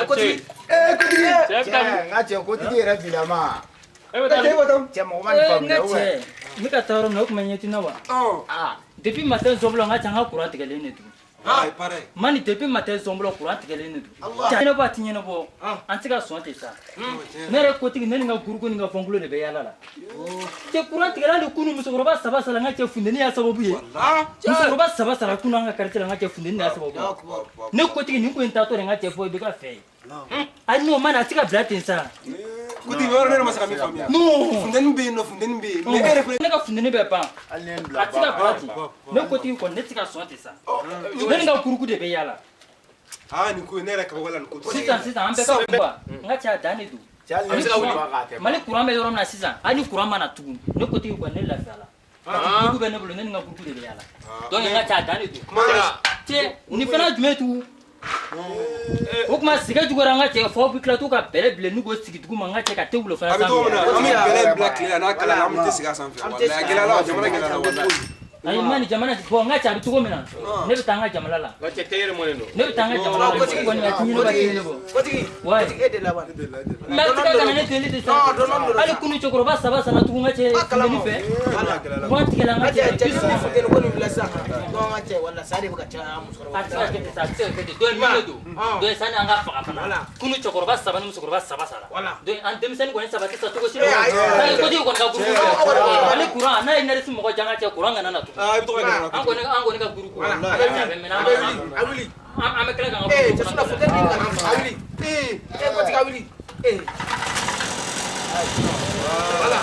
Kotigi. Ngache kotigi era bilama. Cɛ mɔgɔ ma nin faamuya ou bien? Ne ka taa yɔrɔ min na o tuma ɲɛ tinna wa? Depuis matin zɔnbɔlɔ n ka ca n ka courant tigɛlen de don. Mani depuis matin zɔnbɔlɔ courant tigɛlen de don. Ɲɛnabɔ a ti ɲɛnabɔ an tɛ ka sɔn ten sa. Ne yɛrɛ kotigi ne ni n ka guruko ni n ka fɔnkulo de bɛ yaala la. Cɛ courant tigɛla hali kunu musokɔrɔba 3 sara n ka cɛ funteni y'a sababu ye. Musokɔrɔba 3 sara kunu an ka quartier la n ka cɛ funteni y'a sababu ye. Ne kotigi nin ko in taatɔ de n ka cɛ fɔ i bɛ ka fɛ ye. Ayi n'o mana a tɛ ka bila ten sa. Kuti yɔrɔ ne ma se ka min faamuya. Funteni bɛ yen nɔ, funteni bɛ yen. Mais e yɛrɛ filɛ. Ne ka funteni bɛ ban. A tɛ ka bila ten. Ne kotigi kɔni ne tɛ ka sɔn ten sa. Ne ni n ka guruku de bɛ yaala. Nin ko ne yɛrɛ kabako la nin ko. Sisan an bɛɛ ka kuma n ka cɛ a dan de don. Mali courant bɛ yɔrɔ min na sisan hali ni courant mana tugun ne kotigi kɔni ne lafiyala. Guruku bɛ ne bolo ne ni n ka guruku de bɛ yaala. Donc n ka cɛ a dan de don. Cɛ nin fana jumɛn tugun? O tuma siga juguyara an ka cɛ fɔ bɛ tila to ka bɛlɛ bilen n'u k'o sigi duguma n ka cɛ ka tɛ wolo fana sanfɛ. A bɛ cogo min na an bɛ bɛlɛ bila tile la n'a kalaya an tɛ sigi a sanfɛ. Walayi a gɛlɛyala jamana gɛlɛyala walayi. Ayi mani jamana bon n ka cɛ a bɛ cogo min na ne bɛ taa n ka jamana la. Cɛ tɛ yɛrɛ mɔnen don. Ne bɛ taa n ka jamana la kotigi kɔni a ti ɲini ba ti ɲini bɔ. Kotigi e de laban. Mais tigɛ ka na ne deli de sa. Hali kunu cɛkɔrɔba 3 sana tugun n ka cɛ funteni fɛ. Courant tigɛla n ka cɛ. Cɛ funteni ko nin bila sisan. Donc n ka cɛ wala sa de bɛ ka caya musokɔrɔba. A tɛ se ka kɛ ten sa a tɛ se ka kɛ ten. Donc min de don. Donc sani an ka faga fana. Kunu cɛkɔrɔba 3 ni musokɔrɔba 3 sara. Donc an denmisɛnnin kɔni 3 tɛ sa cogo si la. Hali kotigi kɔni ka gurupu fɛ. Hali courant n'a ye nɛrɛsi mɔgɔ jan ka cɛ courant kana na tugun. I bɛ to ka gɛlɛya. An kɔni ka gurupu. A bɛ mɛn an bɛ tila k'an ka cɛ sunna funteni min kana a wuli. Kotigi a wuli. Voilà.